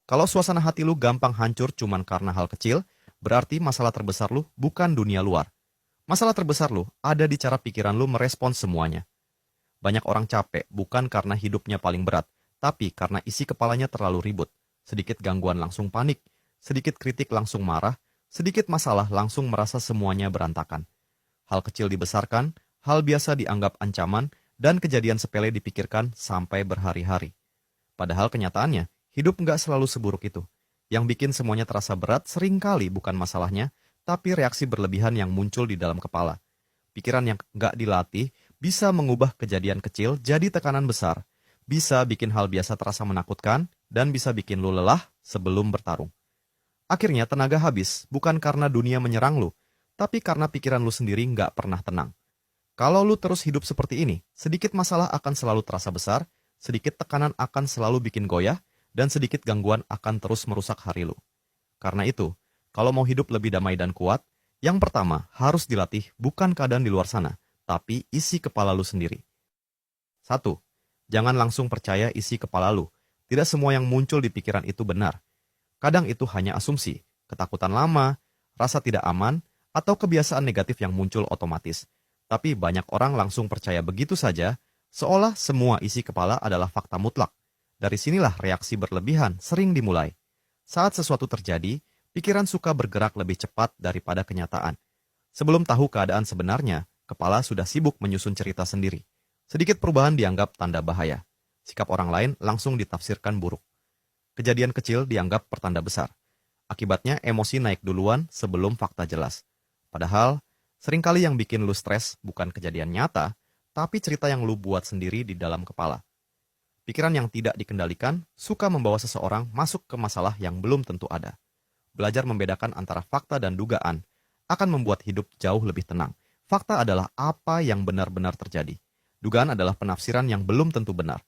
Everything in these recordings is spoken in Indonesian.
Kalau suasana hati lu gampang hancur cuman karena hal kecil, berarti masalah terbesar lu bukan dunia luar. Masalah terbesar lu ada di cara pikiran lu merespons semuanya. Banyak orang capek bukan karena hidupnya paling berat, tapi karena isi kepalanya terlalu ribut. Sedikit gangguan langsung panik, sedikit kritik langsung marah, sedikit masalah langsung merasa semuanya berantakan. Hal kecil dibesarkan, hal biasa dianggap ancaman, dan kejadian sepele dipikirkan sampai berhari-hari. Padahal kenyataannya, hidup nggak selalu seburuk itu. Yang bikin semuanya terasa berat seringkali bukan masalahnya, tapi reaksi berlebihan yang muncul di dalam kepala. Pikiran yang nggak dilatih bisa mengubah kejadian kecil jadi tekanan besar, bisa bikin hal biasa terasa menakutkan, dan bisa bikin lu lelah sebelum bertarung. Akhirnya tenaga habis, bukan karena dunia menyerang lu, tapi karena pikiran lu sendiri nggak pernah tenang. Kalau lu terus hidup seperti ini, sedikit masalah akan selalu terasa besar, sedikit tekanan akan selalu bikin goyah, dan sedikit gangguan akan terus merusak hari lu. Karena itu, kalau mau hidup lebih damai dan kuat, yang pertama harus dilatih bukan keadaan di luar sana, tapi isi kepala lu sendiri. Satu, jangan langsung percaya isi kepala lu. Tidak semua yang muncul di pikiran itu benar. Kadang itu hanya asumsi, ketakutan lama, rasa tidak aman, atau kebiasaan negatif yang muncul otomatis. Tapi banyak orang langsung percaya begitu saja, seolah semua isi kepala adalah fakta mutlak. Dari sinilah reaksi berlebihan sering dimulai. Saat sesuatu terjadi, pikiran suka bergerak lebih cepat daripada kenyataan. Sebelum tahu keadaan sebenarnya, kepala sudah sibuk menyusun cerita sendiri. Sedikit perubahan dianggap tanda bahaya. Sikap orang lain langsung ditafsirkan buruk. Kejadian kecil dianggap pertanda besar. Akibatnya emosi naik duluan sebelum fakta jelas. Padahal, seringkali yang bikin lu stres bukan kejadian nyata, tapi cerita yang lu buat sendiri di dalam kepala. Pikiran yang tidak dikendalikan suka membawa seseorang masuk ke masalah yang belum tentu ada. Belajar membedakan antara fakta dan dugaan akan membuat hidup jauh lebih tenang. Fakta adalah apa yang benar-benar terjadi. Dugaan adalah penafsiran yang belum tentu benar.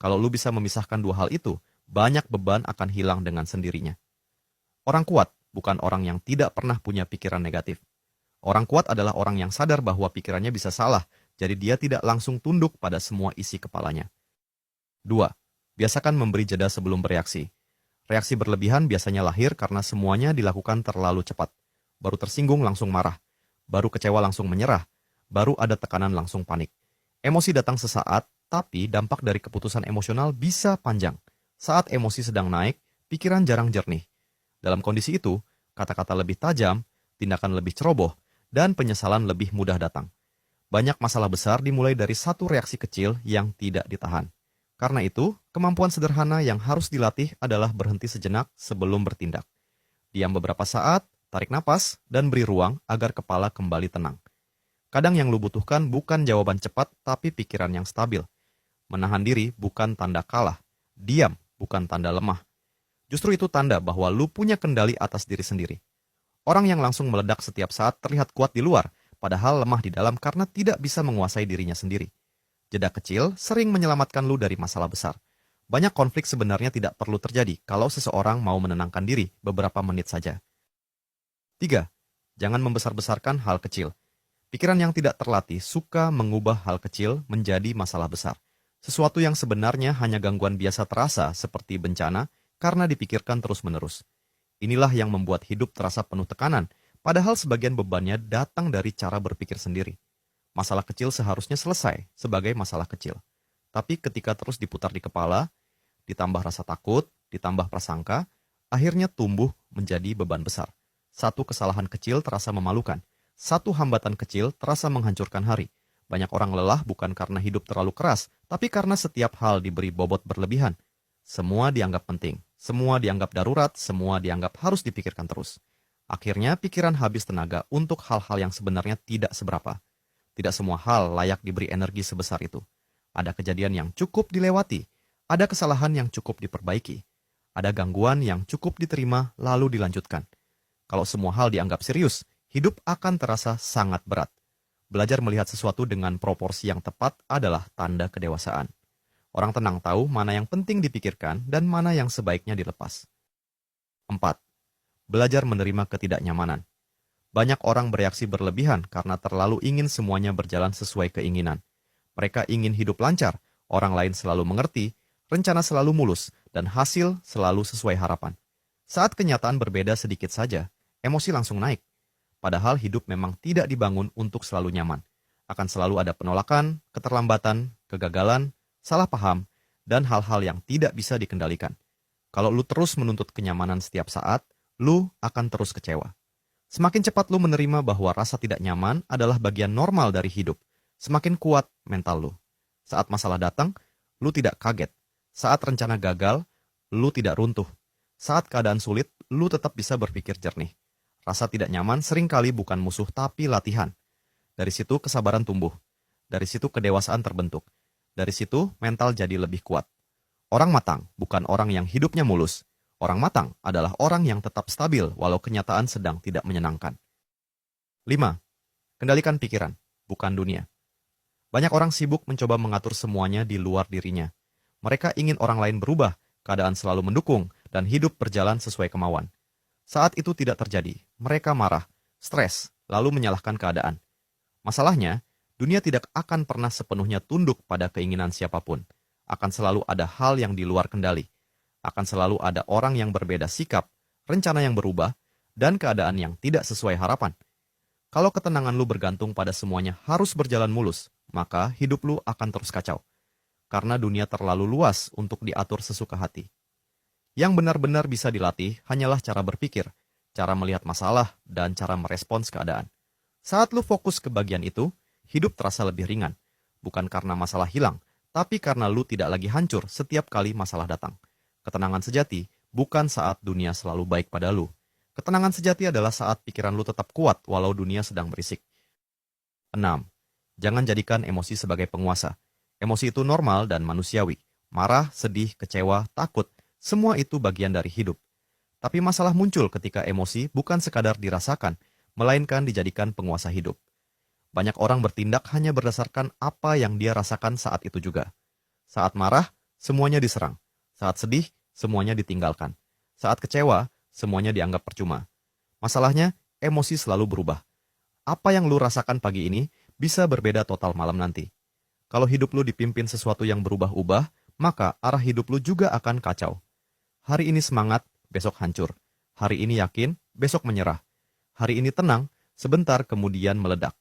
Kalau lu bisa memisahkan dua hal itu, banyak beban akan hilang dengan sendirinya. Orang kuat bukan orang yang tidak pernah punya pikiran negatif. Orang kuat adalah orang yang sadar bahwa pikirannya bisa salah, jadi dia tidak langsung tunduk pada semua isi kepalanya. 2. Biasakan memberi jeda sebelum bereaksi. Reaksi berlebihan biasanya lahir karena semuanya dilakukan terlalu cepat. Baru tersinggung langsung marah, baru kecewa langsung menyerah, baru ada tekanan langsung panik. Emosi datang sesaat, tapi dampak dari keputusan emosional bisa panjang. Saat emosi sedang naik, pikiran jarang jernih. Dalam kondisi itu, kata-kata lebih tajam, tindakan lebih ceroboh, dan penyesalan lebih mudah datang. Banyak masalah besar dimulai dari satu reaksi kecil yang tidak ditahan. Karena itu, kemampuan sederhana yang harus dilatih adalah berhenti sejenak sebelum bertindak. Diam beberapa saat, tarik napas, dan beri ruang agar kepala kembali tenang. Kadang yang lu butuhkan bukan jawaban cepat, tapi pikiran yang stabil. Menahan diri bukan tanda kalah. Diam bukan tanda lemah. Justru itu tanda bahwa lu punya kendali atas diri sendiri. Orang yang langsung meledak setiap saat terlihat kuat di luar, padahal lemah di dalam karena tidak bisa menguasai dirinya sendiri. Jeda kecil sering menyelamatkan lu dari masalah besar. Banyak konflik sebenarnya tidak perlu terjadi kalau seseorang mau menenangkan diri beberapa menit saja. 3. Jangan membesar-besarkan hal kecil. Pikiran yang tidak terlatih suka mengubah hal kecil menjadi masalah besar. Sesuatu yang sebenarnya hanya gangguan biasa terasa seperti bencana karena dipikirkan terus-menerus. Inilah yang membuat hidup terasa penuh tekanan, padahal sebagian bebannya datang dari cara berpikir sendiri. Masalah kecil seharusnya selesai sebagai masalah kecil. Tapi ketika terus diputar di kepala, ditambah rasa takut, ditambah prasangka, akhirnya tumbuh menjadi beban besar. Satu kesalahan kecil terasa memalukan. Satu hambatan kecil terasa menghancurkan hari. Banyak orang lelah bukan karena hidup terlalu keras, tapi karena setiap hal diberi bobot berlebihan. Semua dianggap penting, semua dianggap darurat, semua dianggap harus dipikirkan terus. Akhirnya pikiran habis tenaga untuk hal-hal yang sebenarnya tidak seberapa. Tidak semua hal layak diberi energi sebesar itu. Ada kejadian yang cukup dilewati, ada kesalahan yang cukup diperbaiki, ada gangguan yang cukup diterima lalu dilanjutkan. Kalau semua hal dianggap serius, hidup akan terasa sangat berat. Belajar melihat sesuatu dengan proporsi yang tepat adalah tanda kedewasaan. Orang tenang tahu mana yang penting dipikirkan dan mana yang sebaiknya dilepas. 4. Belajar menerima ketidaknyamanan. Banyak orang bereaksi berlebihan karena terlalu ingin semuanya berjalan sesuai keinginan. Mereka ingin hidup lancar, orang lain selalu mengerti, rencana selalu mulus, dan hasil selalu sesuai harapan. Saat kenyataan berbeda sedikit saja, emosi langsung naik. Padahal hidup memang tidak dibangun untuk selalu nyaman. Akan selalu ada penolakan, keterlambatan, kegagalan, salah paham, dan hal-hal yang tidak bisa dikendalikan. Kalau lu terus menuntut kenyamanan setiap saat, lu akan terus kecewa. Semakin cepat lu menerima bahwa rasa tidak nyaman adalah bagian normal dari hidup, semakin kuat mental lu. Saat masalah datang, lu tidak kaget. Saat rencana gagal, lu tidak runtuh. Saat keadaan sulit, lu tetap bisa berpikir jernih. Rasa tidak nyaman seringkali bukan musuh tapi latihan. Dari situ kesabaran tumbuh. Dari situ kedewasaan terbentuk. Dari situ mental jadi lebih kuat. Orang matang bukan orang yang hidupnya mulus. Orang matang adalah orang yang tetap stabil walau kenyataan sedang tidak menyenangkan. 5. Kendalikan pikiran, bukan dunia. Banyak orang sibuk mencoba mengatur semuanya di luar dirinya. Mereka ingin orang lain berubah, keadaan selalu mendukung, dan hidup berjalan sesuai kemauan. Saat itu tidak terjadi, mereka marah, stres, lalu menyalahkan keadaan. Masalahnya, dunia tidak akan pernah sepenuhnya tunduk pada keinginan siapapun. Akan selalu ada hal yang di luar kendali. Akan selalu ada orang yang berbeda sikap, rencana yang berubah, dan keadaan yang tidak sesuai harapan. Kalau ketenangan lu bergantung pada semuanya harus berjalan mulus, maka hidup lu akan terus kacau. Karena dunia terlalu luas untuk diatur sesuka hati. Yang benar-benar bisa dilatih hanyalah cara berpikir, cara melihat masalah, dan cara merespons keadaan. Saat lu fokus ke bagian itu, hidup terasa lebih ringan. Bukan karena masalah hilang, tapi karena lu tidak lagi hancur setiap kali masalah datang. Ketenangan sejati bukan saat dunia selalu baik pada lu. Ketenangan sejati adalah saat pikiran lu tetap kuat walau dunia sedang berisik. 6. Jangan jadikan emosi sebagai penguasa. Emosi itu normal dan manusiawi. Marah, sedih, kecewa, takut, semua itu bagian dari hidup. Tapi masalah muncul ketika emosi bukan sekadar dirasakan, melainkan dijadikan penguasa hidup. Banyak orang bertindak hanya berdasarkan apa yang dia rasakan saat itu juga. Saat marah, semuanya diserang. Saat sedih, semuanya ditinggalkan. Saat kecewa, semuanya dianggap percuma. Masalahnya, emosi selalu berubah. Apa yang lu rasakan pagi ini bisa berbeda total malam nanti. Kalau hidup lu dipimpin sesuatu yang berubah-ubah, maka arah hidup lu juga akan kacau. Hari ini semangat, besok hancur. Hari ini yakin, besok menyerah. Hari ini tenang, sebentar kemudian meledak.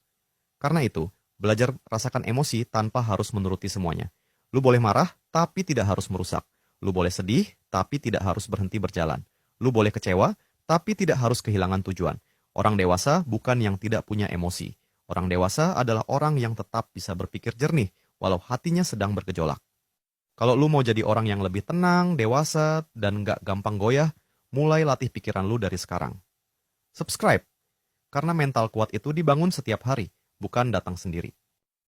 Karena itu, belajar rasakan emosi tanpa harus menuruti semuanya. Lu boleh marah, tapi tidak harus merusak. Lu boleh sedih, tapi tidak harus berhenti berjalan. Lu boleh kecewa, tapi tidak harus kehilangan tujuan. Orang dewasa bukan yang tidak punya emosi. Orang dewasa adalah orang yang tetap bisa berpikir jernih, walau hatinya sedang bergejolak. Kalau lu mau jadi orang yang lebih tenang, dewasa, dan gak gampang goyah, mulai latih pikiran lu dari sekarang. Subscribe, karena mental kuat itu dibangun setiap hari, bukan datang sendiri.